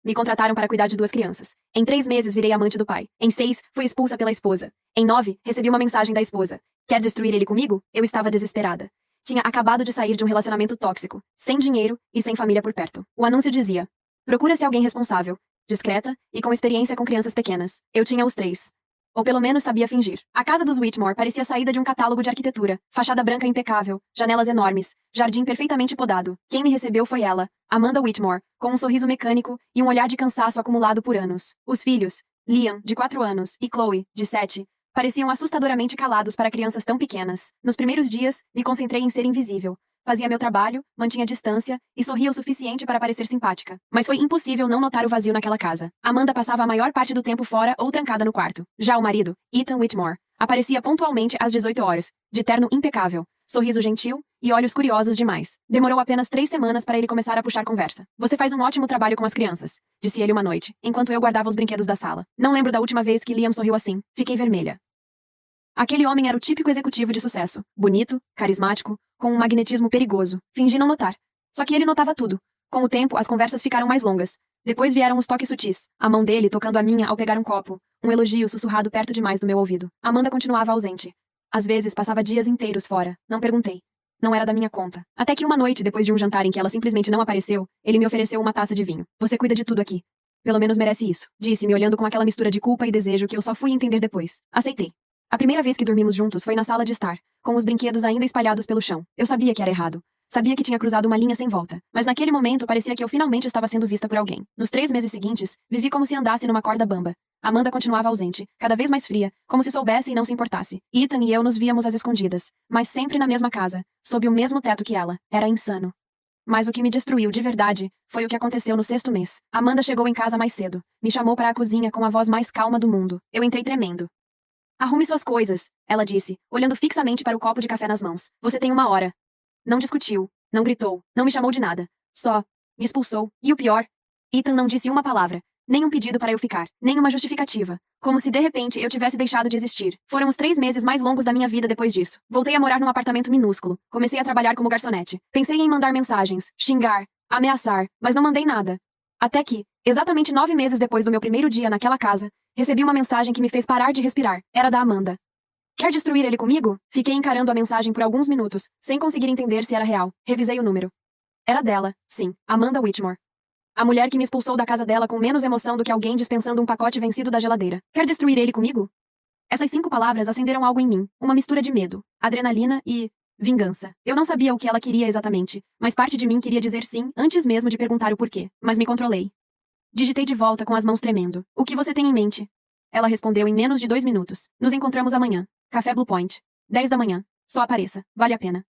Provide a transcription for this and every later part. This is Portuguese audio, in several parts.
Me contrataram para cuidar de 2 crianças. Em 3 meses virei amante do pai. Em 6, fui expulsa pela esposa. Em 9, recebi uma mensagem da esposa. Quer destruir ele comigo? Eu estava desesperada. Tinha acabado de sair de um relacionamento tóxico, sem dinheiro e sem família por perto. O anúncio dizia: procura-se alguém responsável, discreta e com experiência com crianças pequenas. Eu tinha os 3. Ou pelo menos sabia fingir. A casa dos Whitmore parecia saída de um catálogo de arquitetura. Fachada branca impecável, janelas enormes, jardim perfeitamente podado. Quem me recebeu foi ela, Amanda Whitmore, com um sorriso mecânico e um olhar de cansaço acumulado por anos. Os filhos, Liam, de 4 anos, e Chloe, de 7, pareciam assustadoramente calados para crianças tão pequenas. Nos primeiros dias, me concentrei em ser invisível. Fazia meu trabalho, mantinha distância e sorria o suficiente para parecer simpática. Mas foi impossível não notar o vazio naquela casa. Amanda passava a maior parte do tempo fora ou trancada no quarto. Já o marido, Ethan Whitmore, aparecia pontualmente às 18 horas, de terno impecável, sorriso gentil e olhos curiosos demais. Demorou apenas 3 semanas para ele começar a puxar conversa. Você faz um ótimo trabalho com as crianças, disse ele uma noite, enquanto eu guardava os brinquedos da sala. Não lembro da última vez que Liam sorriu assim. Fiquei vermelha. Aquele homem era o típico executivo de sucesso. Bonito, carismático, com um magnetismo perigoso. Fingi não notar. Só que ele notava tudo. Com o tempo, as conversas ficaram mais longas. Depois vieram os toques sutis. A mão dele tocando a minha ao pegar um copo. Um elogio sussurrado perto demais do meu ouvido. Amanda continuava ausente. Às vezes, passava dias inteiros fora. Não perguntei. Não era da minha conta. Até que uma noite, depois de um jantar em que ela simplesmente não apareceu, ele me ofereceu uma taça de vinho. Você cuida de tudo aqui. Pelo menos merece isso. Disse-me olhando com aquela mistura de culpa e desejo que eu só fui entender depois. Aceitei. A primeira vez que dormimos juntos foi na sala de estar, com os brinquedos ainda espalhados pelo chão. Eu sabia que era errado. Sabia que tinha cruzado uma linha sem volta. Mas naquele momento parecia que eu finalmente estava sendo vista por alguém. Nos 3 meses seguintes, vivi como se andasse numa corda bamba. Amanda continuava ausente, cada vez mais fria, como se soubesse e não se importasse. Ethan e eu nos víamos às escondidas, mas sempre na mesma casa, sob o mesmo teto que ela. Era insano. Mas o que me destruiu de verdade foi o que aconteceu no 6º mês. Amanda chegou em casa mais cedo. Me chamou para a cozinha com a voz mais calma do mundo. Eu entrei tremendo. Arrume suas coisas, ela disse, olhando fixamente para o copo de café nas mãos. Você tem 1 hora. Não discutiu, não gritou, não me chamou de nada. Só me expulsou. E o pior? Ethan não disse uma palavra, nem um pedido para eu ficar, nem uma justificativa. Como se de repente eu tivesse deixado de existir. Foram os 3 meses mais longos da minha vida depois disso. Voltei a morar num apartamento minúsculo. Comecei a trabalhar como garçonete. Pensei em mandar mensagens, xingar, ameaçar, mas não mandei nada. Até que, exatamente 9 meses depois do meu primeiro dia naquela casa, recebi uma mensagem que me fez parar de respirar. Era da Amanda. Quer destruir ele comigo? Fiquei encarando a mensagem por alguns minutos, sem conseguir entender se era real. Revisei o número. Era dela, sim, Amanda Whitmore. A mulher que me expulsou da casa dela com menos emoção do que alguém dispensando um pacote vencido da geladeira. Quer destruir ele comigo? Essas 5 palavras acenderam algo em mim, uma mistura de medo, adrenalina e vingança. Eu não sabia o que ela queria exatamente, mas parte de mim queria dizer sim antes mesmo de perguntar o porquê. Mas me controlei. Digitei de volta com as mãos tremendo. O que você tem em mente? Ela respondeu em menos de 2 minutos. Nos encontramos amanhã. Café Blue Point. 10 da manhã. Só apareça. Vale a pena.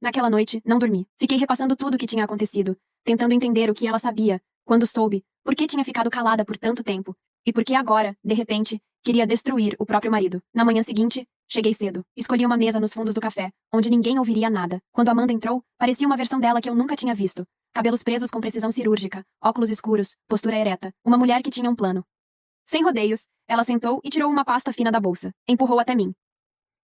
Naquela noite, não dormi. Fiquei repassando tudo o que tinha acontecido, tentando entender o que ela sabia, quando soube, por que tinha ficado calada por tanto tempo, e por que agora, de repente, queria destruir o próprio marido. Na manhã seguinte, cheguei cedo. Escolhi uma mesa nos fundos do café, onde ninguém ouviria nada. Quando Amanda entrou, parecia uma versão dela que eu nunca tinha visto. Cabelos presos com precisão cirúrgica, óculos escuros, postura ereta. Uma mulher que tinha um plano. Sem rodeios, ela sentou e tirou uma pasta fina da bolsa. Empurrou até mim.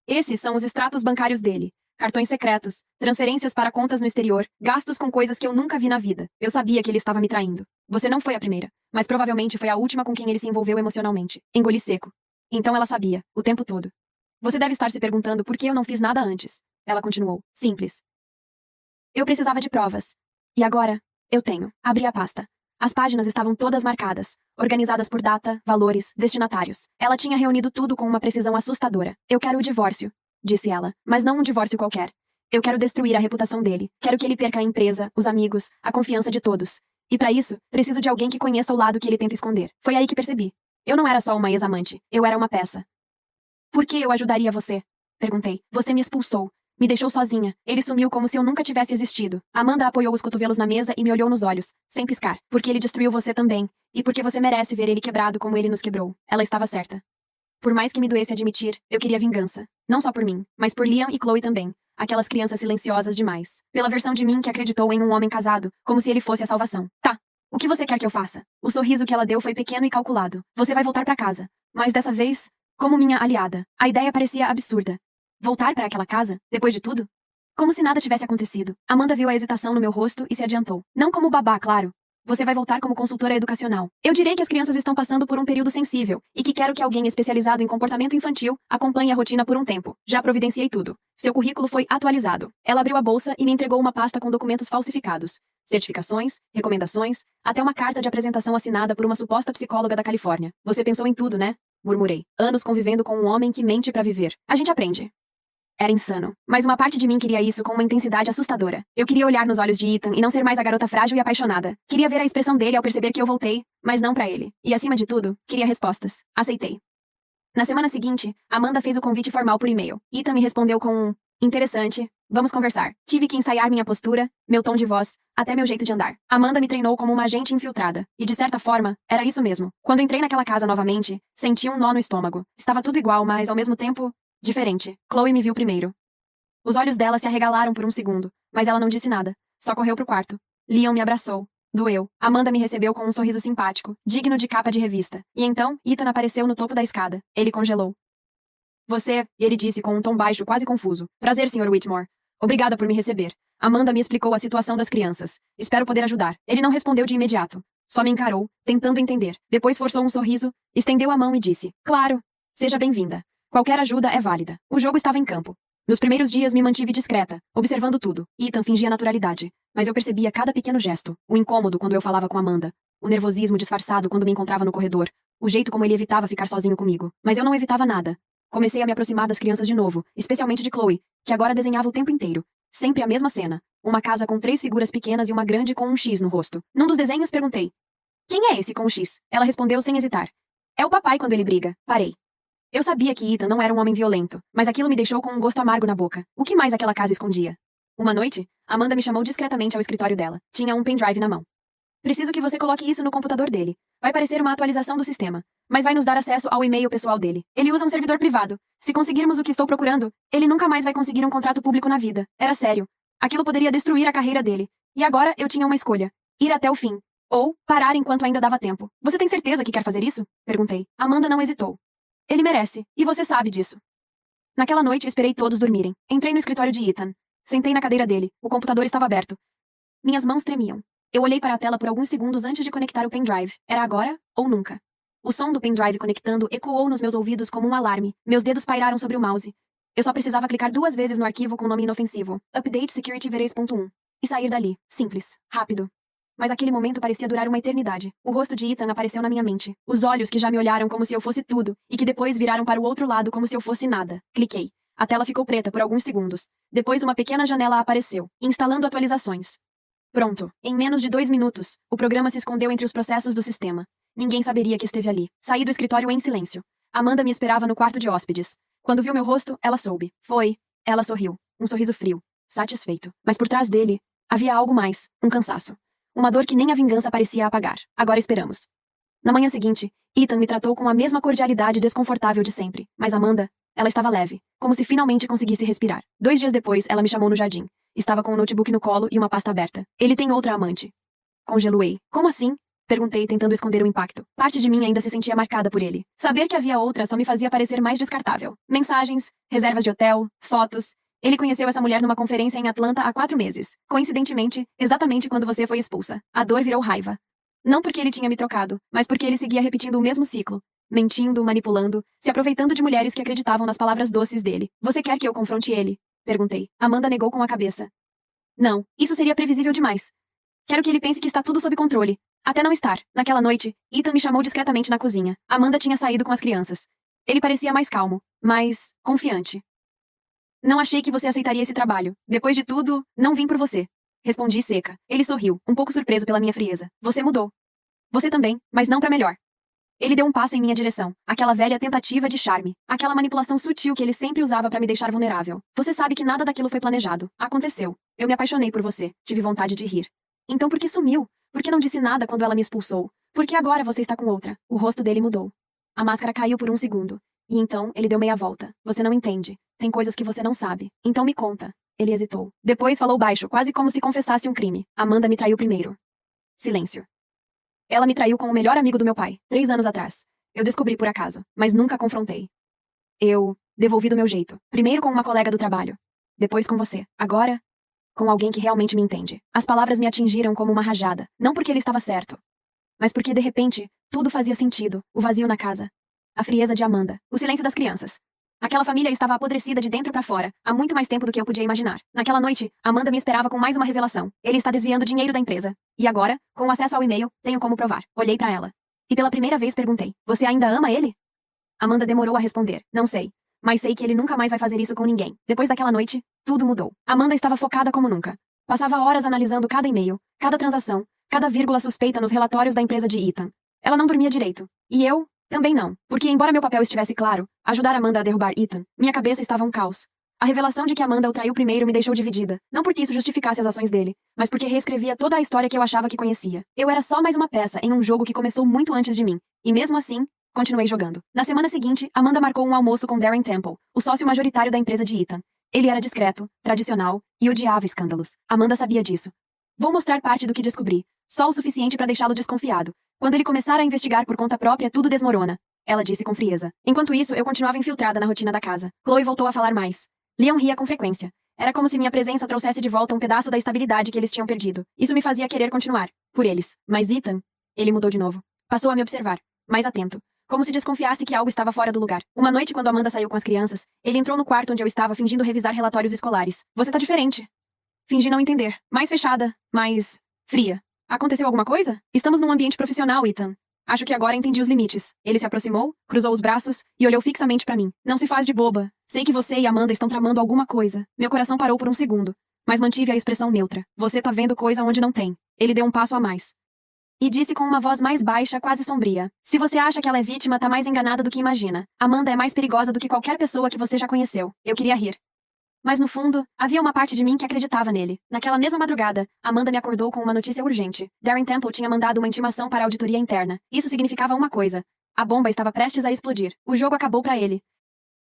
Esses são os extratos bancários dele. Cartões secretos, transferências para contas no exterior, gastos com coisas que eu nunca vi na vida. Eu sabia que ele estava me traindo. Você não foi a primeira, mas provavelmente foi a última com quem ele se envolveu emocionalmente. Engoli seco. Então ela sabia, o tempo todo. Você deve estar se perguntando por que eu não fiz nada antes. Ela continuou. Simples. Eu precisava de provas. E agora, eu tenho. Abri a pasta. As páginas estavam todas marcadas, organizadas por data, valores, destinatários. Ela tinha reunido tudo com uma precisão assustadora. Eu quero o divórcio, disse ela, mas não um divórcio qualquer. Eu quero destruir a reputação dele. Quero que ele perca a empresa, os amigos, a confiança de todos. E para isso, preciso de alguém que conheça o lado que ele tenta esconder. Foi aí que percebi. Eu não era só uma ex-amante, eu era uma peça. Por que eu ajudaria você? Perguntei. Você me expulsou. Me deixou sozinha. Ele sumiu como se eu nunca tivesse existido. Amanda apoiou os cotovelos na mesa e me olhou nos olhos, sem piscar. Porque ele destruiu você também. E porque você merece ver ele quebrado como ele nos quebrou. Ela estava certa. Por mais que me doesse admitir, eu queria vingança. Não só por mim, mas por Liam e Chloe também. Aquelas crianças silenciosas demais. Pela versão de mim que acreditou em um homem casado, como se ele fosse a salvação. Tá. O que você quer que eu faça? O sorriso que ela deu foi pequeno e calculado. Você vai voltar para casa. Mas dessa vez, como minha aliada. A ideia parecia absurda. Voltar para aquela casa, depois de tudo? Como se nada tivesse acontecido. Amanda viu a hesitação no meu rosto e se adiantou. Não como babá, claro. Você vai voltar como consultora educacional. Eu direi que as crianças estão passando por um período sensível e que quero que alguém especializado em comportamento infantil acompanhe a rotina por um tempo. Já providenciei tudo. Seu currículo foi atualizado. Ela abriu a bolsa e me entregou uma pasta com documentos falsificados. Certificações, recomendações, até uma carta de apresentação assinada por uma suposta psicóloga da Califórnia. Você pensou em tudo, né? Murmurei. Anos convivendo com um homem que mente pra viver. A gente aprende. Era insano. Mas uma parte de mim queria isso com uma intensidade assustadora. Eu queria olhar nos olhos de Ethan e não ser mais a garota frágil e apaixonada. Queria ver a expressão dele ao perceber que eu voltei, mas não pra ele. E acima de tudo, queria respostas. Aceitei. Na semana seguinte, Amanda fez o convite formal por e-mail. Ethan me respondeu com um interessante, vamos conversar. Tive que ensaiar minha postura, meu tom de voz, até meu jeito de andar. Amanda me treinou como uma agente infiltrada. E de certa forma, era isso mesmo. Quando entrei naquela casa novamente, senti um nó no estômago. Estava tudo igual, mas ao mesmo tempo, diferente. Chloe me viu primeiro. Os olhos dela se arregalaram por um segundo, mas ela não disse nada. Só correu pro quarto. Leon me abraçou. Doeu. Amanda me recebeu com um sorriso simpático, digno de capa de revista. E então, Ethan apareceu no topo da escada. Ele congelou. Você, ele disse com um tom baixo quase confuso. Prazer, Sr. Whitmore. Obrigada por me receber. Amanda me explicou a situação das crianças. Espero poder ajudar. Ele não respondeu de imediato. Só me encarou, tentando entender. Depois forçou um sorriso, estendeu a mão e disse: Claro. Seja bem-vinda. Qualquer ajuda é válida. O jogo estava em campo. Nos primeiros dias me mantive discreta, observando tudo. Ethan fingia naturalidade, mas eu percebia cada pequeno gesto. O incômodo quando eu falava com Amanda. O nervosismo disfarçado quando me encontrava no corredor. O jeito como ele evitava ficar sozinho comigo. Mas eu não evitava nada. Comecei a me aproximar das crianças de novo, especialmente de Chloe, que agora desenhava o tempo inteiro. Sempre a mesma cena. Uma casa com 3 figuras pequenas e uma grande com um X no rosto. Num dos desenhos perguntei: Quem é esse com um X? Ela respondeu sem hesitar: É o papai quando ele briga. Parei. Eu sabia que Ethan não era um homem violento, mas aquilo me deixou com um gosto amargo na boca. O que mais aquela casa escondia? Uma noite, Amanda me chamou discretamente ao escritório dela. Tinha um pendrive na mão. Preciso que você coloque isso no computador dele. Vai parecer uma atualização do sistema, mas vai nos dar acesso ao e-mail pessoal dele. Ele usa um servidor privado. Se conseguirmos o que estou procurando, ele nunca mais vai conseguir um contrato público na vida. Era sério. Aquilo poderia destruir a carreira dele. E agora eu tinha uma escolha: ir até o fim. Ou parar enquanto ainda dava tempo. Você tem certeza que quer fazer isso? Perguntei. Amanda não hesitou. Ele merece, e você sabe disso. Naquela noite esperei todos dormirem. Entrei no escritório de Ethan. Sentei na cadeira dele. O computador estava aberto. Minhas mãos tremiam. Eu olhei para a tela por alguns segundos antes de conectar o pendrive. Era agora ou nunca. O som do pendrive conectando ecoou nos meus ouvidos como um alarme. Meus dedos pairaram sobre o mouse. Eu só precisava clicar 2 vezes no arquivo com nome inofensivo. Update Security Veres.1. E sair dali. Simples. Rápido. Mas aquele momento parecia durar uma eternidade. O rosto de Ethan apareceu na minha mente. Os olhos que já me olharam como se eu fosse tudo, e que depois viraram para o outro lado como se eu fosse nada. Cliquei. A tela ficou preta por alguns segundos. Depois uma pequena janela apareceu, instalando atualizações. Pronto. Em menos de 2 minutos, o programa se escondeu entre os processos do sistema. Ninguém saberia que esteve ali. Saí do escritório em silêncio. Amanda me esperava no quarto de hóspedes. Quando viu meu rosto, ela soube. Foi. Ela sorriu. Um sorriso frio. Satisfeito. Mas por trás dele, havia algo mais. Um cansaço. Uma dor que nem a vingança parecia apagar. Agora esperamos. Na manhã seguinte, Ethan me tratou com a mesma cordialidade desconfortável de sempre. Mas Amanda, ela estava leve, como se finalmente conseguisse respirar. 2 dias depois, ela me chamou no jardim. Estava com um notebook no colo e uma pasta aberta. Ele tem outra amante. Congeluei. Como assim? Perguntei, tentando esconder o impacto. Parte de mim ainda se sentia marcada por ele. Saber que havia outra só me fazia parecer mais descartável. Mensagens, reservas de hotel, fotos. Ele conheceu essa mulher numa conferência em Atlanta há 4 meses. Coincidentemente, exatamente quando você foi expulsa. A dor virou raiva. Não porque ele tinha me trocado, mas porque ele seguia repetindo o mesmo ciclo. Mentindo, manipulando, se aproveitando de mulheres que acreditavam nas palavras doces dele. Você quer que eu confronte ele? Perguntei. Amanda negou com a cabeça. Não, isso seria previsível demais. Quero que ele pense que está tudo sob controle. Até não estar. Naquela noite, Ethan me chamou discretamente na cozinha. Amanda tinha saído com as crianças. Ele parecia mais calmo, mais confiante. Não achei que você aceitaria esse trabalho. Depois de tudo, não vim por você. Respondi seca. Ele sorriu, um pouco surpreso pela minha frieza. Você mudou. Você também, mas não pra melhor. Ele deu um passo em minha direção. Aquela velha tentativa de charme. Aquela manipulação sutil que ele sempre usava pra me deixar vulnerável. Você sabe que nada daquilo foi planejado. Aconteceu. Eu me apaixonei por você. Tive vontade de rir. Então por que sumiu? Por que não disse nada quando ela me expulsou? Por que agora você está com outra? O rosto dele mudou. A máscara caiu por um segundo. E então, ele deu meia volta. Você não entende. Tem coisas que você não sabe. Então me conta. Ele hesitou. Depois falou baixo, quase como se confessasse um crime. Amanda me traiu primeiro. Silêncio. Ela me traiu com o melhor amigo do meu pai, 3 anos atrás. Eu descobri por acaso, mas nunca confrontei. Eu devolvi do meu jeito. Primeiro com uma colega do trabalho. Depois com você. Agora, Com alguém que realmente me entende. As palavras me atingiram como uma rajada. Não porque ele estava certo, mas porque, de repente, tudo fazia sentido. O vazio na casa. A frieza de Amanda. O silêncio das crianças. Aquela família estava apodrecida de dentro para fora, há muito mais tempo do que eu podia imaginar. Naquela noite, Amanda me esperava com mais uma revelação. Ele está desviando dinheiro da empresa. E agora, com o acesso ao e-mail, tenho como provar. Olhei para ela. E pela primeira vez perguntei: você ainda ama ele? Amanda demorou a responder. Não sei. Mas sei que ele nunca mais vai fazer isso com ninguém. Depois daquela noite, tudo mudou. Amanda estava focada como nunca. Passava horas analisando cada e-mail, cada transação, cada vírgula suspeita nos relatórios da empresa de Ethan. Ela não dormia direito. E eu, também não. Porque, embora meu papel estivesse claro, ajudar Amanda a derrubar Ethan, minha cabeça estava um caos. A revelação de que Amanda o traiu primeiro me deixou dividida. Não porque isso justificasse as ações dele, mas porque reescrevia toda a história que eu achava que conhecia. Eu era só mais uma peça em um jogo que começou muito antes de mim. E mesmo assim, continuei jogando. Na semana seguinte, Amanda marcou um almoço com Darren Temple, o sócio majoritário da empresa de Ethan. Ele era discreto, tradicional e odiava escândalos. Amanda sabia disso. Vou mostrar parte do que descobri, só o suficiente para deixá-lo desconfiado. Quando ele começar a investigar por conta própria, tudo desmorona, ela disse com frieza. Enquanto isso, eu continuava infiltrada na rotina da casa. Chloe voltou a falar mais. Leon ria com frequência. Era como se minha presença trouxesse de volta um pedaço da estabilidade que eles tinham perdido. Isso me fazia querer continuar. Por eles. Mas Ethan... Ele mudou de novo. Passou a me observar. Mais atento. Como se desconfiasse que algo estava fora do lugar. Uma noite, quando Amanda saiu com as crianças, ele entrou no quarto onde eu estava fingindo revisar relatórios escolares. Você tá diferente. Fingi não entender. Mais fechada. Mais... fria. Aconteceu alguma coisa? Estamos num ambiente profissional, Ethan. Acho que agora entendi os limites. Ele se aproximou, cruzou os braços e olhou fixamente para mim. Não se faz de boba. Sei que você e Amanda estão tramando alguma coisa. Meu coração parou por um segundo, mas mantive a expressão neutra. Você tá vendo coisa onde não tem. Ele deu um passo a mais. E disse com uma voz mais baixa, quase sombria. Se você acha que ela é vítima, tá mais enganada do que imagina. Amanda é mais perigosa do que qualquer pessoa que você já conheceu. Eu queria rir. Mas no fundo, havia uma parte de mim que acreditava nele. Naquela mesma madrugada, Amanda me acordou com uma notícia urgente. Darren Temple tinha mandado uma intimação para a auditoria interna. Isso significava uma coisa. A bomba estava prestes a explodir. O jogo acabou para ele.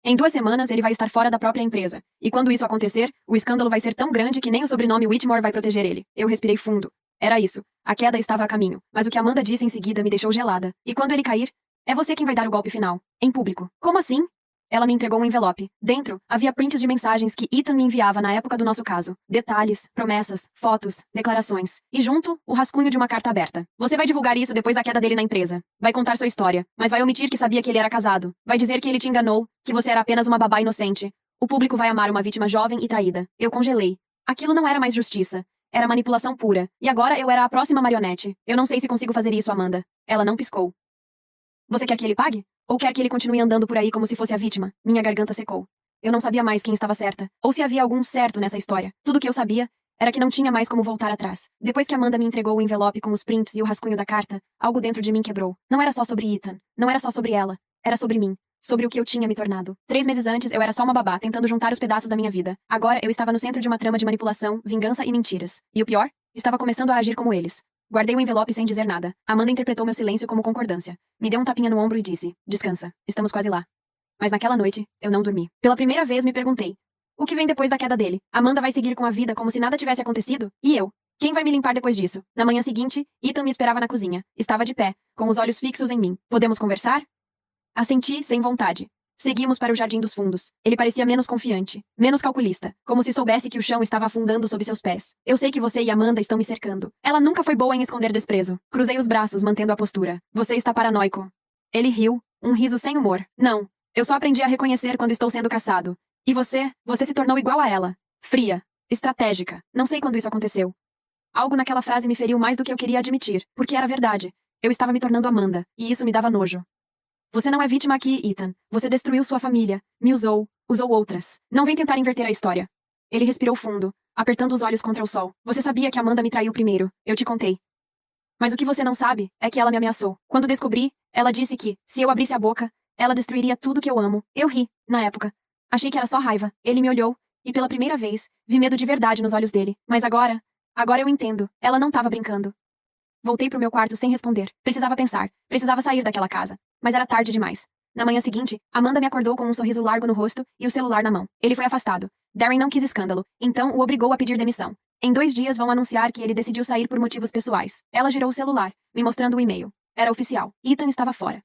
Em 2 semanas, ele vai estar fora da própria empresa. E quando isso acontecer, o escândalo vai ser tão grande que nem o sobrenome Whitmore vai proteger ele. Eu respirei fundo. Era isso. A queda estava a caminho. Mas o que Amanda disse em seguida me deixou gelada. E quando ele cair, é você quem vai dar o golpe final. Em público. Como assim? Ela me entregou um envelope. Dentro, havia prints de mensagens que Ethan me enviava na época do nosso caso. Detalhes, promessas, fotos, declarações. E junto, o rascunho de uma carta aberta. Você vai divulgar isso depois da queda dele na empresa. Vai contar sua história, mas vai omitir que sabia que ele era casado. Vai dizer que ele te enganou, que você era apenas uma babá inocente. O público vai amar uma vítima jovem e traída. Eu congelei. Aquilo não era mais justiça. Era manipulação pura. E agora eu era a próxima marionete. Eu não sei se consigo fazer isso, Amanda. Ela não piscou. Você quer que ele pague? Ou quer que ele continue andando por aí como se fosse a vítima? Minha garganta secou. Eu não sabia mais quem estava certa, ou se havia algum certo nessa história. Tudo o que eu sabia era que não tinha mais como voltar atrás. Depois que Amanda me entregou o envelope com os prints e o rascunho da carta, algo dentro de mim quebrou. Não era só sobre Ethan. Não era só sobre ela. Era sobre mim. Sobre o que eu tinha me tornado. 3 meses antes, eu era só uma babá, tentando juntar os pedaços da minha vida. Agora, eu estava no centro de uma trama de manipulação, vingança e mentiras. E o pior? Estava começando a agir como eles. Guardei o envelope sem dizer nada. Amanda interpretou meu silêncio como concordância. Me deu um tapinha no ombro e disse: descansa, estamos quase lá. Mas naquela noite, eu não dormi. Pela primeira vez me perguntei: o que vem depois da queda dele? Amanda vai seguir com a vida como se nada tivesse acontecido? E eu? Quem vai me limpar depois disso? Na manhã seguinte, Ethan me esperava na cozinha. Estava de pé, com os olhos fixos em mim. Podemos conversar? Assenti, sem vontade. Seguimos para o jardim dos fundos. Ele parecia menos confiante, menos calculista, como se soubesse que o chão estava afundando sob seus pés. Eu sei que você e Amanda estão me cercando. Ela nunca foi boa em esconder desprezo. Cruzei os braços, mantendo a postura. Você está paranoico. Ele riu, um riso sem humor. Não. Eu só aprendi a reconhecer quando estou sendo caçado. E você se tornou igual a ela. Fria. Estratégica. Não sei quando isso aconteceu. Algo naquela frase me feriu mais do que eu queria admitir, porque era verdade. Eu estava me tornando Amanda, e isso me dava nojo. Você não é vítima aqui, Ethan. Você destruiu sua família. Me usou outras. Não vem tentar inverter a história. Ele respirou fundo, apertando os olhos contra o sol. Você sabia que Amanda me traiu primeiro. Eu te contei. Mas o que você não sabe é que ela me ameaçou. Quando descobri, ela disse que, se eu abrisse a boca, ela destruiria tudo que eu amo. Eu ri, na época. Achei que era só raiva. Ele me olhou, e pela primeira vez, vi medo de verdade nos olhos dele. Mas agora eu entendo. Ela não estava brincando. Voltei pro meu quarto sem responder. Precisava pensar. Precisava sair daquela casa. Mas era tarde demais. Na manhã seguinte, Amanda me acordou com um sorriso largo no rosto e o celular na mão. Ele foi afastado. Darren não quis escândalo, então o obrigou a pedir demissão. Em 2 dias vão anunciar que ele decidiu sair por motivos pessoais. Ela girou o celular, me mostrando o e-mail. Era oficial. Ethan estava fora.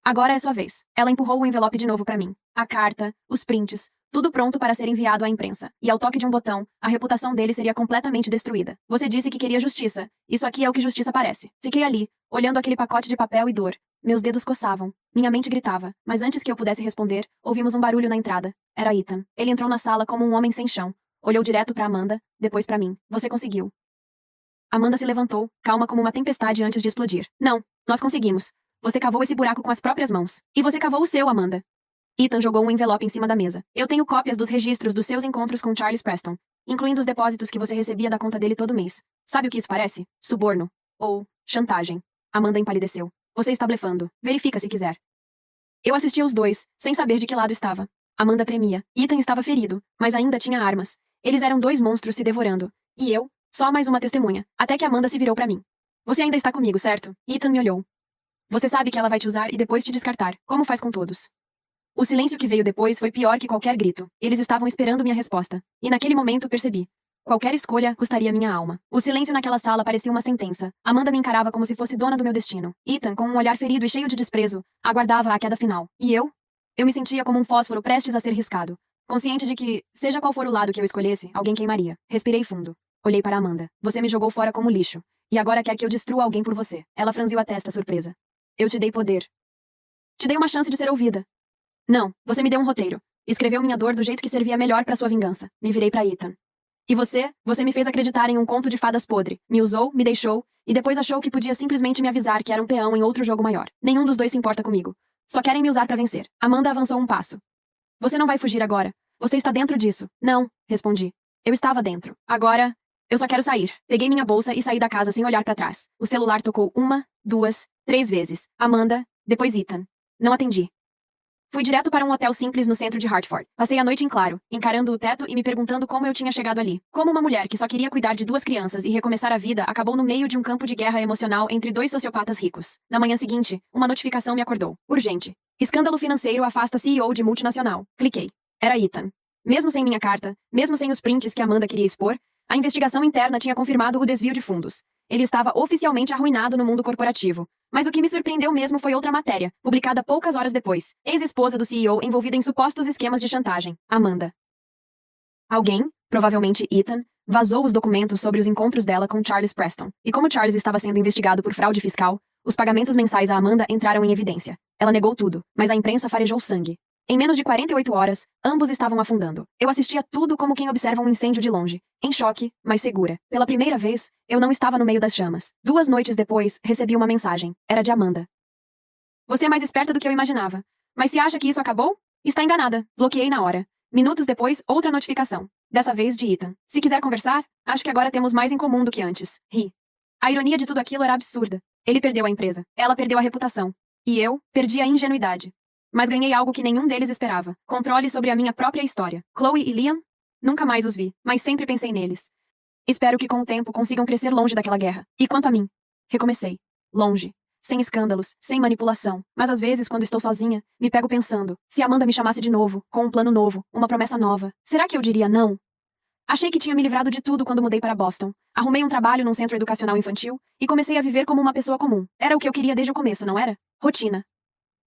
Agora é sua vez. Ela empurrou o envelope de novo para mim. A carta, os prints, tudo pronto para ser enviado à imprensa. E ao toque de um botão, a reputação dele seria completamente destruída. Você disse que queria justiça. Isso aqui é o que justiça parece. Fiquei ali, olhando aquele pacote de papel e dor. Meus dedos coçavam. Minha mente gritava. Mas antes que eu pudesse responder, ouvimos um barulho na entrada. Era Ethan. Ele entrou na sala como um homem sem chão. Olhou direto para Amanda, depois para mim. Você conseguiu. Amanda se levantou, calma como uma tempestade antes de explodir. Não, nós conseguimos. Você cavou esse buraco com as próprias mãos. E você cavou o seu, Amanda. Ethan jogou um envelope em cima da mesa. Eu tenho cópias dos registros dos seus encontros com Charles Preston, incluindo os depósitos que você recebia da conta dele todo mês. Sabe o que isso parece? Suborno. Ou chantagem. Amanda empalideceu. Você está blefando. Verifica se quiser. Eu assistia os dois, sem saber de que lado estava. Amanda tremia. Ethan estava ferido, mas ainda tinha armas. Eles eram dois monstros se devorando. E eu, só mais uma testemunha, até que Amanda se virou para mim. Você ainda está comigo, certo? Ethan me olhou. Você sabe que ela vai te usar e depois te descartar, como faz com todos. O silêncio que veio depois foi pior que qualquer grito. Eles estavam esperando minha resposta. E naquele momento percebi. Qualquer escolha custaria minha alma. O silêncio naquela sala parecia uma sentença. Amanda me encarava como se fosse dona do meu destino. Ethan, com um olhar ferido e cheio de desprezo, aguardava a queda final. E eu? Eu me sentia como um fósforo prestes a ser riscado. Consciente de que, seja qual for o lado que eu escolhesse, alguém queimaria. Respirei fundo. Olhei para Amanda. Você me jogou fora como lixo. E agora quer que eu destrua alguém por você. Ela franziu a testa surpresa. Eu te dei poder. Te dei uma chance de ser ouvida. Não, você me deu um roteiro. Escreveu minha dor do jeito que servia melhor para sua vingança. Me virei para Ethan. E você me fez acreditar em um conto de fadas podre. Me usou, me deixou, e depois achou que podia simplesmente me avisar que era um peão em outro jogo maior. Nenhum dos dois se importa comigo. Só querem me usar para vencer. Amanda avançou um passo. Você não vai fugir agora. Você está dentro disso. Não, respondi. Eu estava dentro. Agora, eu só quero sair. Peguei minha bolsa e saí da casa sem olhar para trás. O celular tocou 1, 2, 3 vezes. Amanda, depois Ethan. Não atendi. Fui direto para um hotel simples no centro de Hartford. Passei a noite em claro, encarando o teto e me perguntando como eu tinha chegado ali. Como uma mulher que só queria cuidar de 2 crianças e recomeçar a vida acabou no meio de um campo de guerra emocional entre 2 sociopatas ricos. Na manhã seguinte, uma notificação me acordou. Urgente. Escândalo financeiro afasta CEO de multinacional. Cliquei. Era Ethan. Mesmo sem minha carta, mesmo sem os prints que Amanda queria expor, a investigação interna tinha confirmado o desvio de fundos. Ele estava oficialmente arruinado no mundo corporativo. Mas o que me surpreendeu mesmo foi outra matéria, publicada poucas horas depois. Ex-esposa do CEO envolvida em supostos esquemas de chantagem. Amanda. Alguém, provavelmente Ethan, vazou os documentos sobre os encontros dela com Charles Preston. E como Charles estava sendo investigado por fraude fiscal, os pagamentos mensais a Amanda entraram em evidência. Ela negou tudo, mas a imprensa farejou sangue. Em menos de 48 horas, ambos estavam afundando. Eu assistia tudo como quem observa um incêndio de longe, em choque, mas segura. Pela primeira vez, eu não estava no meio das chamas. 2 noites depois, recebi uma mensagem. Era de Amanda. Você é mais esperta do que eu imaginava. Mas se acha que isso acabou? Está enganada. Bloqueei na hora. Minutos depois, outra notificação. Dessa vez de Ethan. Se quiser conversar, acho que agora temos mais em comum do que antes. Ri. A ironia de tudo aquilo era absurda. Ele perdeu a empresa. Ela perdeu a reputação. E eu perdi a ingenuidade. Mas ganhei algo que nenhum deles esperava. Controle sobre a minha própria história. Chloe e Liam? Nunca mais os vi, mas sempre pensei neles. Espero que com o tempo consigam crescer longe daquela guerra. E quanto a mim? Recomecei. Longe. Sem escândalos, sem manipulação. Mas às vezes, quando estou sozinha, me pego pensando, se Amanda me chamasse de novo, com um plano novo, uma promessa nova, será que eu diria não? Achei que tinha me livrado de tudo quando mudei para Boston. Arrumei um trabalho num centro educacional infantil e comecei a viver como uma pessoa comum. Era o que eu queria desde o começo, não era? Rotina.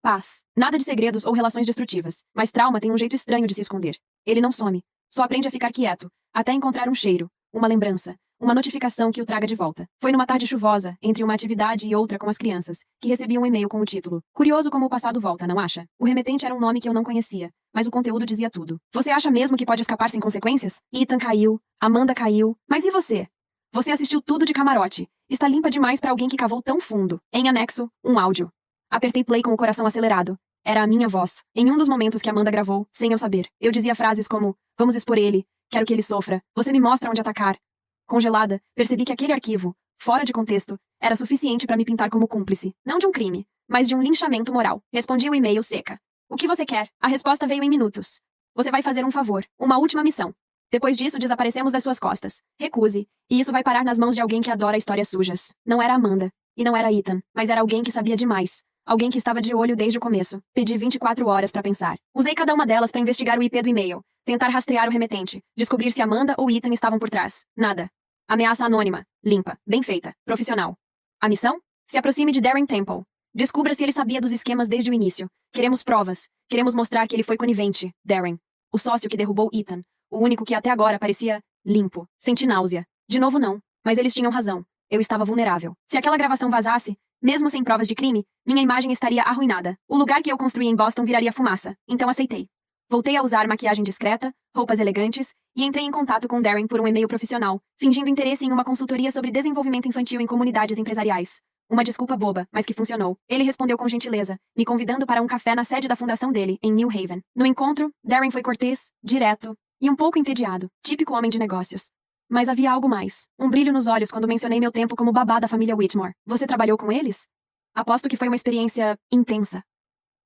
Paz. Nada de segredos ou relações destrutivas. Mas trauma tem um jeito estranho de se esconder. Ele não some. Só aprende a ficar quieto, até encontrar um cheiro, uma lembrança, uma notificação que o traga de volta. Foi numa tarde chuvosa, entre uma atividade e outra com as crianças, que recebi um e-mail com o título. Curioso como o passado volta, não acha? O remetente era um nome que eu não conhecia, mas o conteúdo dizia tudo. Você acha mesmo que pode escapar sem consequências? Ethan caiu, Amanda caiu, mas e você? Você assistiu tudo de camarote. Está limpa demais para alguém que cavou tão fundo. Em anexo, um áudio. Apertei play com o coração acelerado. Era a minha voz. Em um dos momentos que Amanda gravou, sem eu saber, eu dizia frases como: vamos expor ele, quero que ele sofra, você me mostra onde atacar. Congelada, percebi que aquele arquivo, fora de contexto, era suficiente para me pintar como cúmplice, não de um crime, mas de um linchamento moral. Respondi o e-mail seca. O que você quer? A resposta veio em minutos. Você vai fazer um favor, uma última missão. Depois disso, desaparecemos das suas costas. Recuse, e isso vai parar nas mãos de alguém que adora histórias sujas. Não era Amanda, e não era Ethan, mas era alguém que sabia demais. Alguém que estava de olho desde o começo. Pedi 24 horas para pensar. Usei cada uma delas para investigar o IP do e-mail, tentar rastrear o remetente, descobrir se Amanda ou Ethan estavam por trás. Nada. Ameaça anônima. Limpa. Bem feita. Profissional. A missão? Se aproxime de Darren Temple. Descubra se ele sabia dos esquemas desde o início. Queremos provas. Queremos mostrar que ele foi conivente. Darren. O sócio que derrubou Ethan. O único que até agora parecia limpo. Senti náusea. De novo não. Mas eles tinham razão. Eu estava vulnerável. Se aquela gravação vazasse, mesmo sem provas de crime, minha imagem estaria arruinada. O lugar que eu construí em Boston viraria fumaça. Então aceitei. Voltei a usar maquiagem discreta, roupas elegantes, e entrei em contato com Darren por um e-mail profissional, fingindo interesse em uma consultoria sobre desenvolvimento infantil em comunidades empresariais. Uma desculpa boba, mas que funcionou. Ele respondeu com gentileza, me convidando para um café na sede da fundação dele, em New Haven. No encontro, Darren foi cortês, direto e um pouco entediado, típico homem de negócios. Mas havia algo mais. Um brilho nos olhos quando mencionei meu tempo como babá da família Whitmore. Você trabalhou com eles? Aposto que foi uma experiência intensa.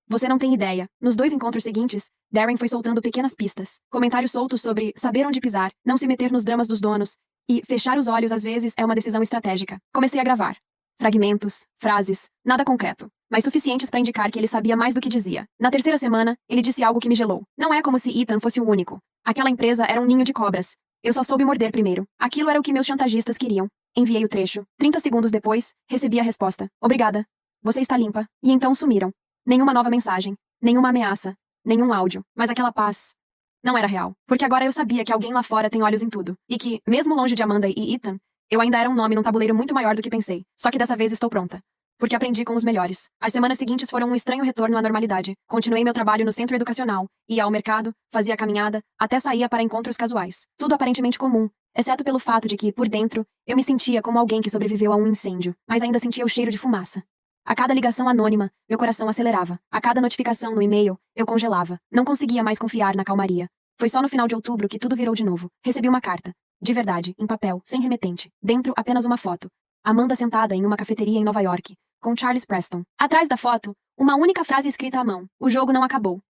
Você não tem ideia. Nos 2 encontros seguintes, Darren foi soltando pequenas pistas. Comentários soltos sobre saber onde pisar, não se meter nos dramas dos donos, e fechar os olhos às vezes é uma decisão estratégica. Comecei a gravar. Fragmentos, frases, nada concreto, mas suficientes para indicar que ele sabia mais do que dizia. Na 3ª semana, ele disse algo que me gelou. Não é como se Ethan fosse o único. Aquela empresa era um ninho de cobras. Eu só soube morder primeiro. Aquilo era o que meus chantagistas queriam. Enviei o trecho. 30 segundos depois, recebi a resposta. Obrigada. Você está limpa. E então sumiram. Nenhuma nova mensagem. Nenhuma ameaça. Nenhum áudio. Mas aquela paz não era real. Porque agora eu sabia que alguém lá fora tem olhos em tudo. E que, mesmo longe de Amanda e Ethan, eu ainda era um nome num tabuleiro muito maior do que pensei. Só que dessa vez estou pronta. Porque aprendi com os melhores. As semanas seguintes foram um estranho retorno à normalidade. Continuei meu trabalho no centro educacional, ia ao mercado, fazia caminhada, até saía para encontros casuais. Tudo aparentemente comum, exceto pelo fato de que, por dentro, eu me sentia como alguém que sobreviveu a um incêndio, mas ainda sentia o cheiro de fumaça. A cada ligação anônima, meu coração acelerava. A cada notificação no e-mail, eu congelava. Não conseguia mais confiar na calmaria. Foi só no final de outubro que tudo virou de novo. Recebi uma carta. De verdade, em papel, sem remetente. Dentro, apenas uma foto. Amanda sentada em uma cafeteria em Nova York, com Charles Preston. Atrás da foto, uma única frase escrita à mão. O jogo não acabou.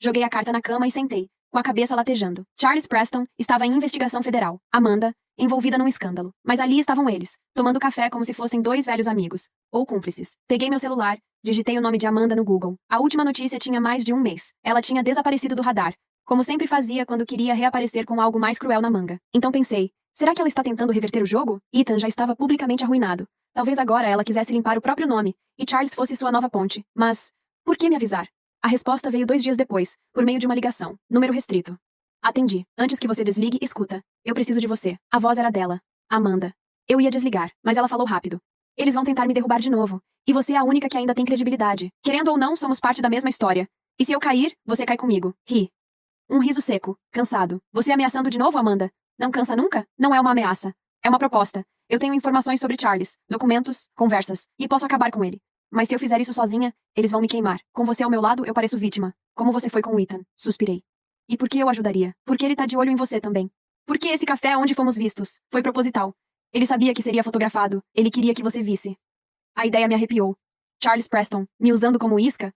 Joguei a carta na cama e sentei, com a cabeça latejando. Charles Preston estava em investigação federal. Amanda, envolvida num escândalo. Mas ali estavam eles, tomando café como se fossem 2 velhos amigos. Ou cúmplices. Peguei meu celular, digitei o nome de Amanda no Google. A última notícia tinha mais de um mês. Ela tinha desaparecido do radar, como sempre fazia quando queria reaparecer com algo mais cruel na manga. Então pensei, será que ela está tentando reverter o jogo? Ethan já estava publicamente arruinado. Talvez agora ela quisesse limpar o próprio nome, e Charles fosse sua nova ponte. Mas, por que me avisar? A resposta veio 2 dias depois, por meio de uma ligação. Número restrito. Atendi. Antes que você desligue, escuta. Eu preciso de você. A voz era dela. Amanda. Eu ia desligar, mas ela falou rápido. Eles vão tentar me derrubar de novo. E você é a única que ainda tem credibilidade. Querendo ou não, somos parte da mesma história. E se eu cair, você cai comigo. Ri. Um riso seco, cansado. Você ameaçando de novo, Amanda? Não cansa nunca? Não é uma ameaça. É uma proposta. Eu tenho informações sobre Charles, documentos, conversas, e posso acabar com ele. Mas se eu fizer isso sozinha, eles vão me queimar. Com você ao meu lado, eu pareço vítima. Como você foi com Ethan. Suspirei. E por que eu ajudaria? Porque ele tá de olho em você também. Porque esse café onde fomos vistos foi proposital. Ele sabia que seria fotografado. Ele queria que você visse. A ideia me arrepiou. Charles Preston, me usando como isca?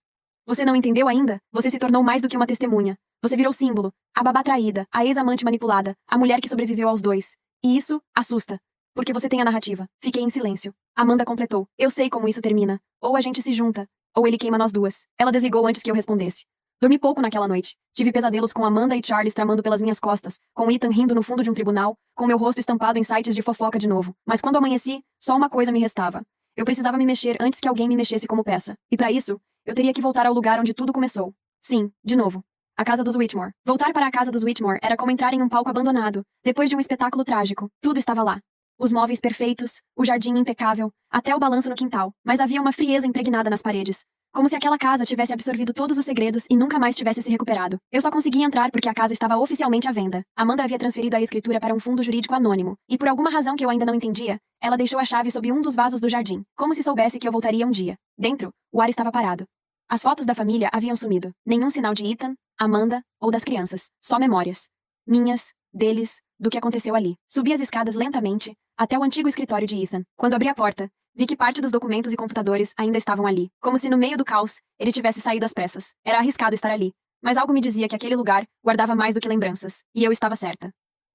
Você não entendeu ainda? Você se tornou mais do que uma testemunha. Você virou símbolo. A babá traída, a ex-amante manipulada, a mulher que sobreviveu aos 2. E isso assusta. Porque você tem a narrativa. Fiquei em silêncio. Amanda completou. Eu sei como isso termina. Ou a gente se junta, ou ele queima nós 2. Ela desligou antes que eu respondesse. Dormi pouco naquela noite. Tive pesadelos com Amanda e Charles tramando pelas minhas costas, com Ethan rindo no fundo de um tribunal, com meu rosto estampado em sites de fofoca de novo. Mas quando amanheci, só uma coisa me restava. Eu precisava me mexer antes que alguém me mexesse como peça. E para isso, eu teria que voltar ao lugar onde tudo começou. Sim, de novo. A casa dos Whitmore. Voltar para a casa dos Whitmore era como entrar em um palco abandonado, depois de um espetáculo trágico. Tudo estava lá. Os móveis perfeitos, o jardim impecável, até o balanço no quintal. Mas havia uma frieza impregnada nas paredes. Como se aquela casa tivesse absorvido todos os segredos e nunca mais tivesse se recuperado. Eu só consegui entrar porque a casa estava oficialmente à venda. Amanda havia transferido a escritura para um fundo jurídico anônimo, e por alguma razão que eu ainda não entendia, ela deixou a chave sob um dos vasos do jardim, como se soubesse que eu voltaria um dia. Dentro, o ar estava parado. As fotos da família haviam sumido. Nenhum sinal de Ethan, Amanda ou das crianças. Só memórias. Minhas, deles, do que aconteceu ali. Subi as escadas lentamente, até o antigo escritório de Ethan. Quando abri a porta, vi que parte dos documentos e computadores ainda estavam ali. Como se no meio do caos, ele tivesse saído às pressas. Era arriscado estar ali. Mas algo me dizia que aquele lugar guardava mais do que lembranças. E eu estava certa.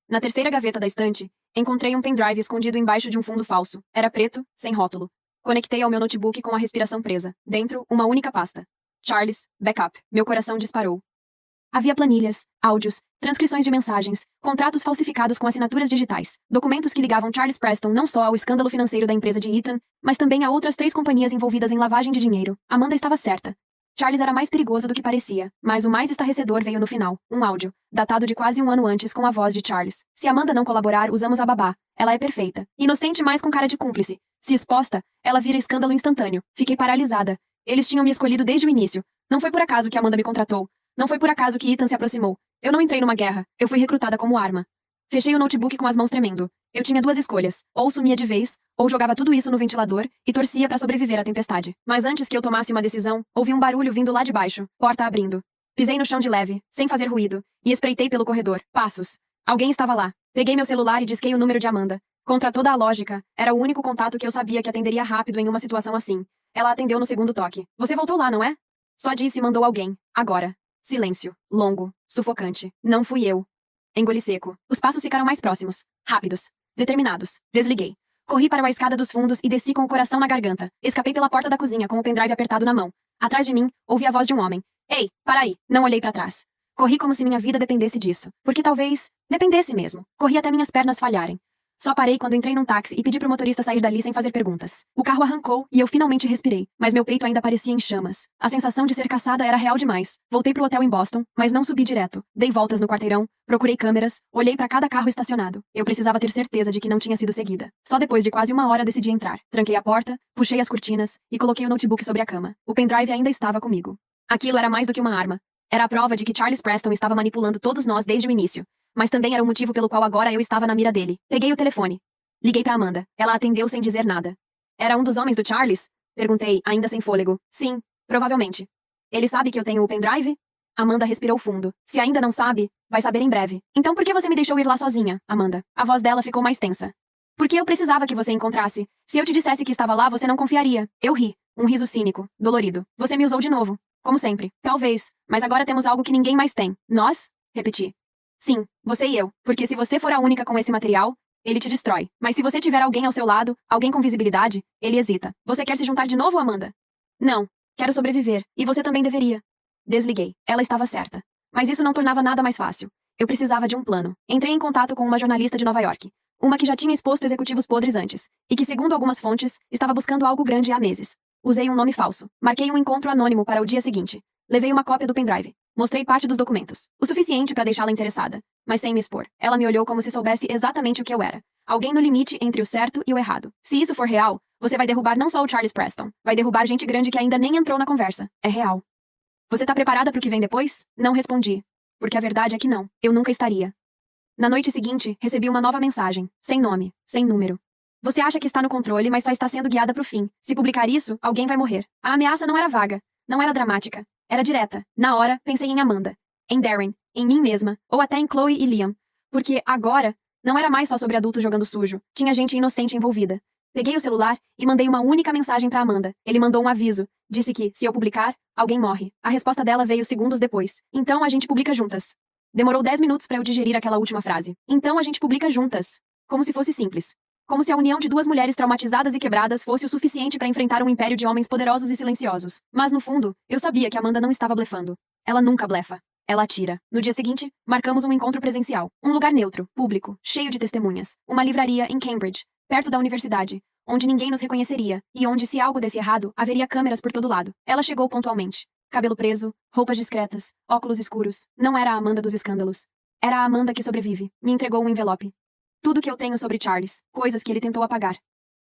Na terceira gaveta da estante, encontrei um pendrive escondido embaixo de um fundo falso. Era preto, sem rótulo. Conectei ao meu notebook com a respiração presa. Dentro, uma única pasta. Charles, backup. Meu coração disparou. Havia planilhas, áudios, transcrições de mensagens, contratos falsificados com assinaturas digitais, documentos que ligavam Charles Preston não só ao escândalo financeiro da empresa de Ethan, mas também a outras 3 companhias envolvidas em lavagem de dinheiro. Amanda estava certa. Charles era mais perigoso do que parecia, mas o mais estarrecedor veio no final, um áudio, datado de quase um ano antes com a voz de Charles. Se Amanda não colaborar, usamos a babá. Ela é perfeita. Inocente, mas com cara de cúmplice. Se exposta, ela vira escândalo instantâneo. Fiquei paralisada. Eles tinham me escolhido desde o início. Não foi por acaso que Amanda me contratou. Não foi por acaso que Ethan se aproximou. Eu não entrei numa guerra. Eu fui recrutada como arma. Fechei o notebook com as mãos tremendo. Eu tinha 2 escolhas. Ou sumia de vez, ou jogava tudo isso no ventilador e torcia para sobreviver à tempestade. Mas antes que eu tomasse uma decisão, ouvi um barulho vindo lá de baixo, porta abrindo. Pisei no chão de leve, sem fazer ruído, e espreitei pelo corredor. Passos. Alguém estava lá. Peguei meu celular e disquei o número de Amanda. Contra toda a lógica, era o único contato que eu sabia que atenderia rápido em uma situação assim. Ela atendeu no segundo toque. Você voltou lá, não é? Só disse e mandou alguém. Agora. Silêncio. Longo. Sufocante. Não fui eu. Engoli seco. Os passos ficaram mais próximos. Rápidos. Determinados. Desliguei. Corri para a escada dos fundos e desci com o coração na garganta. Escapei pela porta da cozinha com o pendrive apertado na mão. Atrás de mim, ouvi a voz de um homem. Ei, para aí. Não olhei para trás. Corri como se minha vida dependesse disso. Porque talvez... dependesse mesmo. Corri até minhas pernas falharem. Só parei quando entrei num táxi e pedi pro motorista sair dali sem fazer perguntas. O carro arrancou e eu finalmente respirei, mas meu peito ainda parecia em chamas. A sensação de ser caçada era real demais. Voltei pro hotel em Boston, mas não subi direto. Dei voltas no quarteirão, procurei câmeras, olhei pra cada carro estacionado. Eu precisava ter certeza de que não tinha sido seguida. Só depois de quase 1 hora decidi entrar. Tranquei a porta, puxei as cortinas e coloquei o notebook sobre a cama. O pendrive ainda estava comigo. Aquilo era mais do que uma arma. Era a prova de que Charles Preston estava manipulando todos nós desde o início. Mas também era o motivo pelo qual agora eu estava na mira dele. Peguei o telefone. Liguei pra Amanda. Ela atendeu sem dizer nada. Era um dos homens do Charles? Perguntei, ainda sem fôlego. Sim, provavelmente. Ele sabe que eu tenho o pendrive? Amanda respirou fundo. Se ainda não sabe, vai saber em breve. Então por que você me deixou ir lá sozinha, Amanda? A voz dela ficou mais tensa. Porque eu precisava que você encontrasse. Se eu te dissesse que estava lá, você não confiaria. Eu ri. Um riso cínico, dolorido. Você me usou de novo. Como sempre. Talvez. Mas agora temos algo que ninguém mais tem. Nós? Repeti. Sim, você e eu. Porque se você for a única com esse material, ele te destrói. Mas se você tiver alguém ao seu lado, alguém com visibilidade, ele hesita. Você quer se juntar de novo, Amanda? Não. Quero sobreviver. E você também deveria. Desliguei. Ela estava certa. Mas isso não tornava nada mais fácil. Eu precisava de um plano. Entrei em contato com uma jornalista de Nova York. Uma que já tinha exposto executivos podres antes. E que, segundo algumas fontes, estava buscando algo grande há meses. Usei um nome falso. Marquei um encontro anônimo para o dia seguinte. Levei uma cópia do pendrive. Mostrei parte dos documentos. O suficiente para deixá-la interessada. Mas sem me expor. Ela me olhou como se soubesse exatamente o que eu era. Alguém no limite entre o certo e o errado. Se isso for real, você vai derrubar não só o Charles Preston. Vai derrubar gente grande que ainda nem entrou na conversa. É real. Você tá preparada pro que vem depois? Não respondi. Porque a verdade é que não. Eu nunca estaria. Na noite seguinte, recebi uma nova mensagem. Sem nome. Sem número. Você acha que está no controle, mas só está sendo guiada pro fim. Se publicar isso, alguém vai morrer. A ameaça não era vaga. Não era dramática. Era direta. Na hora, pensei em Amanda. Em Darren. Em mim mesma. Ou até em Chloe e Liam. Porque, agora, não era mais só sobre adultos jogando sujo. Tinha gente inocente envolvida. Peguei o celular e mandei uma única mensagem pra Amanda. Ele mandou um aviso. Disse que, se eu publicar, alguém morre. A resposta dela veio segundos depois. Então a gente publica juntas. Demorou 10 minutos pra eu digerir aquela última frase. Então a gente publica juntas. Como se fosse simples. Como se a união de 2 mulheres traumatizadas e quebradas fosse o suficiente para enfrentar um império de homens poderosos e silenciosos. Mas no fundo, eu sabia que Amanda não estava blefando. Ela nunca blefa. Ela atira. No dia seguinte, marcamos um encontro presencial. Um lugar neutro, público, cheio de testemunhas. Uma livraria em Cambridge, perto da universidade, onde ninguém nos reconheceria, e onde, se algo desse errado, haveria câmeras por todo lado. Ela chegou pontualmente. Cabelo preso, roupas discretas, óculos escuros. Não era a Amanda dos escândalos. Era a Amanda que sobrevive. Me entregou um envelope. Tudo que eu tenho sobre Charles, coisas que ele tentou apagar.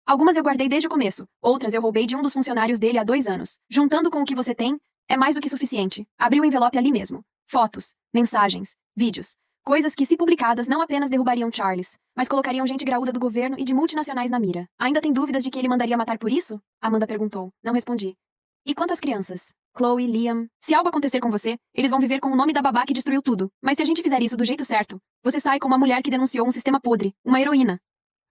Algumas eu guardei desde o começo, outras eu roubei de um dos funcionários dele há 2 anos. Juntando com o que você tem, é mais do que suficiente. Abri o envelope ali mesmo. Fotos, mensagens, vídeos. Coisas que, se publicadas, não apenas derrubariam Charles, mas colocariam gente graúda do governo e de multinacionais na mira. Ainda tem dúvidas de que ele mandaria matar por isso? Amanda perguntou. Não respondi. E quanto às crianças? Chloe, Liam... Se algo acontecer com você, eles vão viver com o nome da babá que destruiu tudo. Mas se a gente fizer isso do jeito certo, você sai como uma mulher que denunciou um sistema podre. Uma heroína.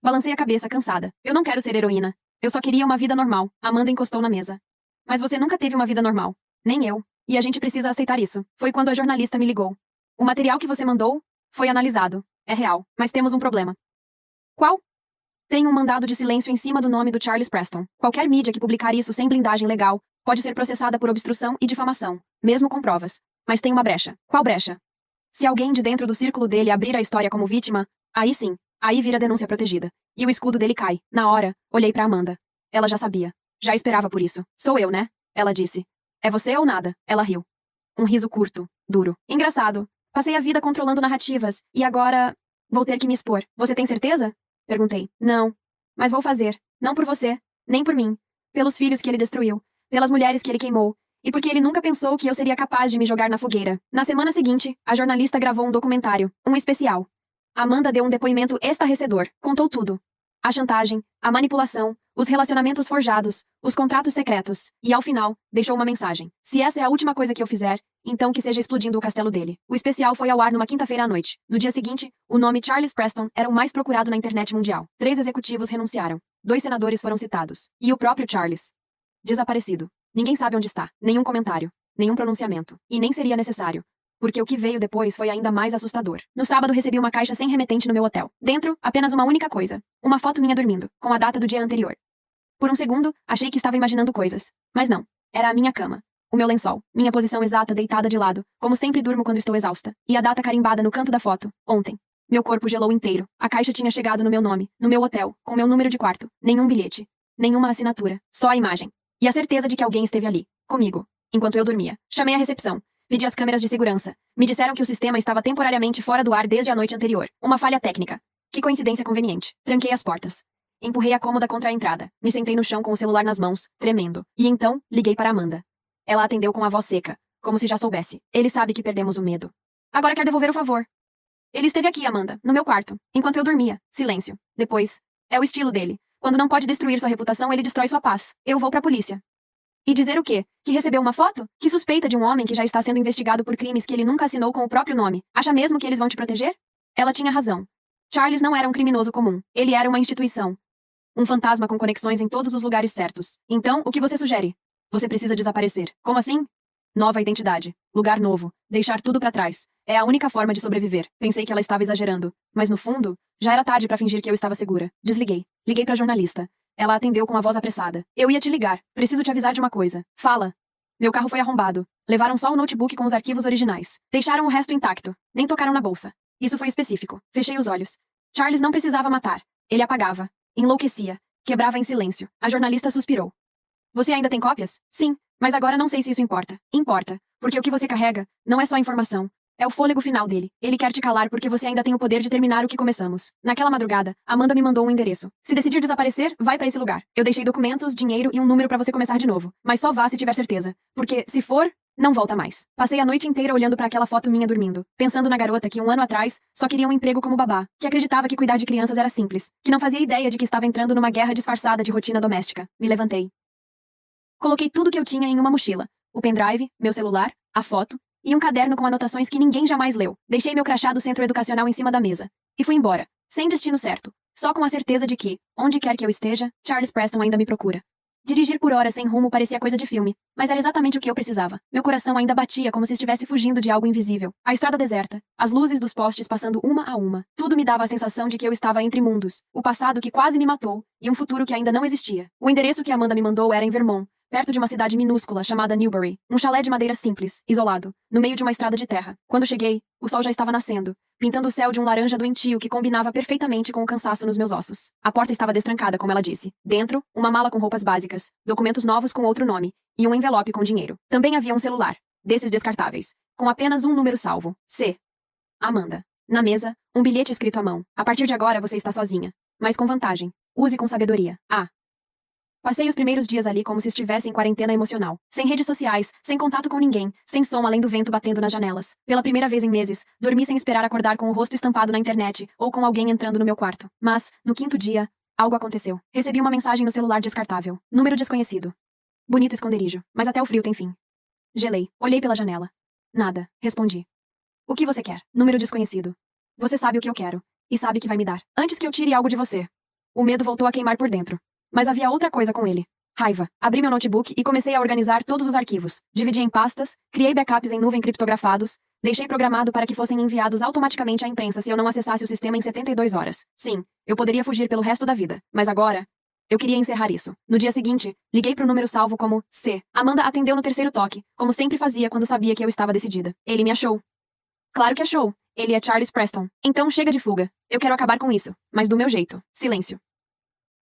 Balancei a cabeça, cansada. Eu não quero ser heroína. Eu só queria uma vida normal. Amanda encostou na mesa. Mas você nunca teve uma vida normal. Nem eu. E a gente precisa aceitar isso. Foi quando a jornalista me ligou. O material que você mandou foi analisado. É real. Mas temos um problema. Qual? Tem um mandado de silêncio em cima do nome do Charles Preston. Qualquer mídia que publicar isso sem blindagem legal pode ser processada por obstrução e difamação, mesmo com provas. Mas tem uma brecha. Qual brecha? Se alguém de dentro do círculo dele abrir a história como vítima, aí sim, aí vira denúncia protegida. E o escudo dele cai. Na hora, olhei pra Amanda. Ela já sabia. Já esperava por isso. Sou eu, né? Ela disse. É você ou nada? Ela riu. Um riso curto, duro. Engraçado. Passei a vida controlando narrativas, e agora... Vou ter que me expor. Você tem certeza? Perguntei. Não. Mas vou fazer. Não por você. Nem por mim. Pelos filhos que ele destruiu. Pelas mulheres que ele queimou. E porque ele nunca pensou que eu seria capaz de me jogar na fogueira. Na semana seguinte, a jornalista gravou um documentário. Um especial. Amanda deu um depoimento estarrecedor. Contou tudo. A chantagem, a manipulação, os relacionamentos forjados, os contratos secretos. E ao final, deixou uma mensagem. Se essa é a última coisa que eu fizer, então que seja explodindo o castelo dele. O especial foi ao ar numa quinta-feira à noite. No dia seguinte, o nome Charles Preston era o mais procurado na internet mundial. 3 executivos renunciaram. 2 senadores foram citados. E o próprio Charles. Desaparecido. Ninguém sabe onde está. Nenhum comentário. Nenhum pronunciamento. E nem seria necessário. Porque o que veio depois foi ainda mais assustador. No sábado recebi uma caixa sem remetente no meu hotel. Dentro, apenas uma única coisa. Uma foto minha dormindo, com a data do dia anterior. Por um segundo, achei que estava imaginando coisas. Mas não. Era a minha cama. O meu lençol. Minha posição exata deitada de lado, como sempre durmo quando estou exausta. E a data carimbada no canto da foto. Ontem. Meu corpo gelou inteiro. A caixa tinha chegado no meu nome, no meu hotel, com meu número de quarto. Nenhum bilhete. Nenhuma assinatura. Só a imagem. E a certeza de que alguém esteve ali. Comigo. Enquanto eu dormia. Chamei a recepção. Pedi as câmeras de segurança. Me disseram que o sistema estava temporariamente fora do ar desde a noite anterior. Uma falha técnica. Que coincidência conveniente. Tranquei as portas. Empurrei a cômoda contra a entrada. Me sentei no chão com o celular nas mãos, tremendo. E então, liguei para Amanda. Ela atendeu com a voz seca, como se já soubesse. Ele sabe que perdemos o medo. Agora quer devolver o favor. Ele esteve aqui, Amanda, no meu quarto, enquanto eu dormia. Silêncio. Depois. É o estilo dele. Quando não pode destruir sua reputação, ele destrói sua paz. Eu vou pra polícia. E dizer o quê? Que recebeu uma foto? Que suspeita de um homem que já está sendo investigado por crimes que ele nunca assinou com o próprio nome. Acha mesmo que eles vão te proteger? Ela tinha razão. Charles não era um criminoso comum. Ele era uma instituição. Um fantasma com conexões em todos os lugares certos. Então, o que você sugere? Você precisa desaparecer. Como assim? Nova identidade. Lugar novo. Deixar tudo pra trás. É a única forma de sobreviver. Pensei que ela estava exagerando. Mas no fundo, já era tarde pra fingir que eu estava segura. Desliguei. Liguei pra jornalista. Ela atendeu com a voz apressada. Eu ia te ligar. Preciso te avisar de uma coisa. Fala. Meu carro foi arrombado. Levaram só o notebook com os arquivos originais. Deixaram o resto intacto. Nem tocaram na bolsa. Isso foi específico. Fechei os olhos. Charles não precisava matar. Ele apagava. Enlouquecia. Quebrava em silêncio. A jornalista suspirou. Você ainda tem cópias? Sim. Mas agora não sei se isso importa. Importa. Porque o que você carrega não é só informação. É o fôlego final dele. Ele quer te calar porque você ainda tem o poder de terminar o que começamos. Naquela madrugada, Amanda me mandou um endereço. Se decidir desaparecer, vai pra esse lugar. Eu deixei documentos, dinheiro e um número pra você começar de novo. Mas só vá se tiver certeza. Porque, se for, não volta mais. Passei a noite inteira olhando pra aquela foto minha dormindo. Pensando na garota que 1 ano atrás só queria um emprego como babá. Que acreditava que cuidar de crianças era simples. Que não fazia ideia de que estava entrando numa guerra disfarçada de rotina doméstica. Me levantei. Coloquei tudo que eu tinha em uma mochila. O pendrive, meu celular, a foto e um caderno com anotações que ninguém jamais leu. Deixei meu crachá do centro educacional em cima da mesa. E fui embora. Sem destino certo. Só com a certeza de que, onde quer que eu esteja, Charles Preston ainda me procura. Dirigir por horas sem rumo parecia coisa de filme, mas era exatamente o que eu precisava. Meu coração ainda batia como se estivesse fugindo de algo invisível. A estrada deserta, as luzes dos postes passando uma a uma. Tudo me dava a sensação de que eu estava entre mundos. O passado que quase me matou e um futuro que ainda não existia. O endereço que Amanda me mandou era em Vermont, perto de uma cidade minúscula chamada Newbury. Um chalé de madeira simples, isolado, no meio de uma estrada de terra. Quando cheguei, o sol já estava nascendo, pintando o céu de um laranja doentio que combinava perfeitamente com o cansaço nos meus ossos. A porta estava destrancada, como ela disse. Dentro, uma mala com roupas básicas, documentos novos com outro nome, e um envelope com dinheiro. Também havia um celular, desses descartáveis, com apenas um número salvo. C. Amanda. Na mesa, um bilhete escrito à mão. A partir de agora você está sozinha. Mas com vantagem. Use com sabedoria. A. Passei os primeiros dias ali como se estivesse em quarentena emocional. Sem redes sociais, sem contato com ninguém, sem som além do vento batendo nas janelas. Pela primeira vez em meses, dormi sem esperar acordar com o rosto estampado na internet ou com alguém entrando no meu quarto. Mas, no 5º dia, algo aconteceu. Recebi uma mensagem no celular descartável. Número desconhecido. Bonito esconderijo, mas até o frio tem fim. Gelei. Olhei pela janela. Nada. Respondi. O que você quer? Número desconhecido. Você sabe o que eu quero. E sabe que vai me dar. Antes que eu tire algo de você. O medo voltou a queimar por dentro. Mas havia outra coisa com ele. Raiva. Abri meu notebook e comecei a organizar todos os arquivos. Dividi em pastas, criei backups em nuvem criptografados, deixei programado para que fossem enviados automaticamente à imprensa se eu não acessasse o sistema em 72 horas. Sim, eu poderia fugir pelo resto da vida. Mas agora, Eu queria encerrar isso. No dia seguinte, liguei pro número salvo como C. Amanda atendeu no terceiro toque, como sempre fazia quando sabia que eu estava decidida. Ele me achou. Claro que achou. Ele é Charles Preston. Então chega de fuga. Eu quero acabar com isso, mas do meu jeito. Silêncio.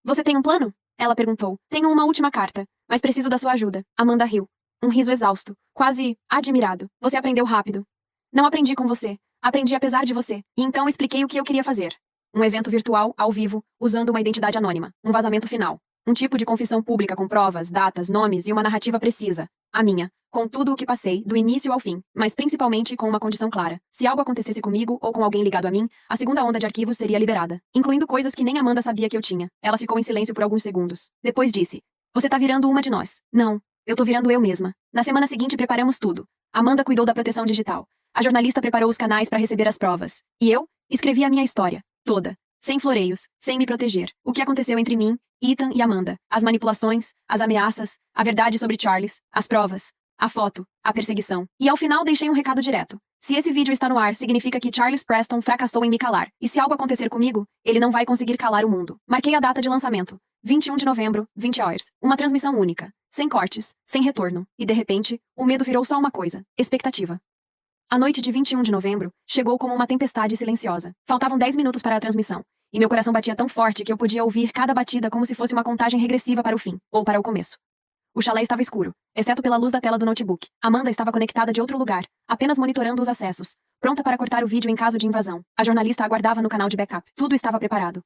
Você tem um plano? Ela perguntou. Tenho uma última carta, mas preciso da sua ajuda. Amanda riu. Um riso exausto, quase admirado. Você aprendeu rápido. Não aprendi com você. Aprendi apesar de você. E então expliquei o que eu queria fazer. Um evento virtual, ao vivo, usando uma identidade anônima. Um vazamento final. Um tipo de confissão pública com provas, datas, nomes e uma narrativa precisa. A minha. Com tudo o que passei, do início ao fim. Mas principalmente com uma condição clara. Se algo acontecesse comigo ou com alguém ligado a mim, a segunda onda de arquivos seria liberada. Incluindo coisas que nem Amanda sabia que eu tinha. Ela ficou em silêncio por alguns segundos. Depois disse. Você tá virando uma de nós. Não. Eu tô virando eu mesma. Na semana seguinte preparamos tudo. Amanda cuidou da proteção digital. A jornalista preparou os canais para receber as provas. E eu escrevi a minha história. Toda. Sem floreios, sem me proteger. O que aconteceu entre mim, Ethan e Amanda. As manipulações, as ameaças, a verdade sobre Charles, as provas, a foto, a perseguição. E ao final deixei um recado direto. Se esse vídeo está no ar, significa que Charles Preston fracassou em me calar. E se algo acontecer comigo, ele não vai conseguir calar o mundo. Marquei a data de lançamento. 21 de novembro, 20 horas. Uma transmissão única. Sem cortes, sem retorno. E de repente, o medo virou só uma coisa. Expectativa. A noite de 21 de novembro chegou como uma tempestade silenciosa. Faltavam 10 minutos para a transmissão, e meu coração batia tão forte que eu podia ouvir cada batida como se fosse uma contagem regressiva para o fim, ou para o começo. O chalé estava escuro, exceto pela luz da tela do notebook. Amanda estava conectada de outro lugar, apenas monitorando os acessos, pronta para cortar o vídeo em caso de invasão. A jornalista aguardava no canal de backup. Tudo estava preparado.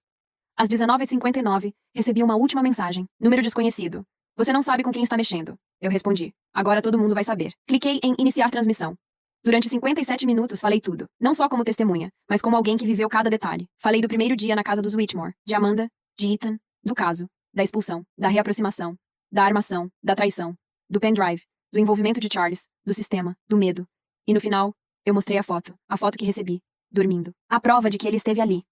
Às 19h59, recebi uma última mensagem. Número desconhecido. Você não sabe com quem está mexendo. Eu respondi. Agora todo mundo vai saber. Cliquei em iniciar transmissão. Durante 57 minutos falei tudo, não só como testemunha, mas como alguém que viveu cada detalhe. Falei do primeiro dia na casa dos Whitmore, de Amanda, de Ethan, do caso, da expulsão, da reaproximação, da armação, da traição, do pendrive, do envolvimento de Charles, do sistema, do medo. E no final, eu mostrei a foto que recebi, dormindo. A prova de que ele esteve ali.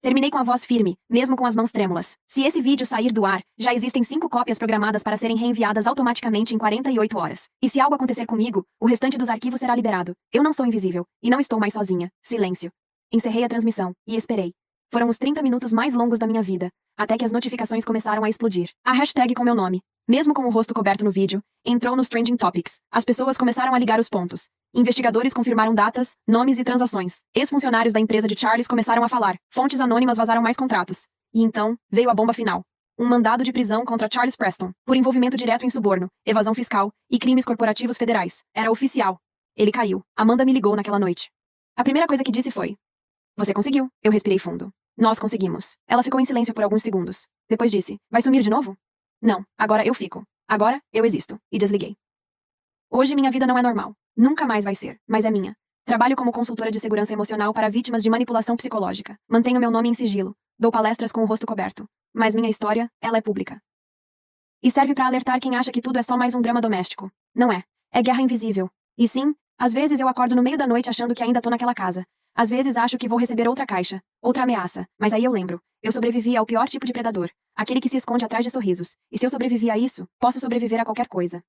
Terminei com a voz firme, mesmo com as mãos trêmulas. Se esse vídeo sair do ar, já existem 5 cópias programadas para serem reenviadas automaticamente em 48 horas. E se algo acontecer comigo, o restante dos arquivos será liberado. Eu não sou invisível. E não estou mais sozinha. Silêncio. Encerrei a transmissão. E esperei. Foram os 30 minutos mais longos da minha vida, até que as notificações começaram a explodir. A hashtag com meu nome, mesmo com o rosto coberto no vídeo, entrou nos Trending Topics. As pessoas começaram a ligar os pontos. Investigadores confirmaram datas, nomes e transações. Ex-funcionários da empresa de Charles começaram a falar. Fontes anônimas vazaram mais contratos. E então, veio a bomba final. Um mandado de prisão contra Charles Preston, por envolvimento direto em suborno, evasão fiscal e crimes corporativos federais. Era oficial. Ele caiu. Amanda me ligou naquela noite. A primeira coisa que disse foi: Você conseguiu. Eu respirei fundo. Nós conseguimos. Ela ficou em silêncio por alguns segundos. Depois disse: Vai sumir de novo? Não, agora eu fico. Agora, eu existo. E desliguei. Hoje minha vida não é normal. Nunca mais vai ser, mas é minha. Trabalho como consultora de segurança emocional para vítimas de manipulação psicológica. Mantenho meu nome em sigilo. Dou palestras com o rosto coberto. Mas minha história, ela é pública. E serve para alertar quem acha que tudo é só mais um drama doméstico. Não é. É guerra invisível. E sim, às vezes eu acordo no meio da noite achando que ainda tô naquela casa. Às vezes acho que vou receber outra caixa, outra ameaça. Mas aí eu lembro. Eu sobrevivi ao pior tipo de predador. Aquele que se esconde atrás de sorrisos. E se eu sobrevivi a isso, posso sobreviver a qualquer coisa.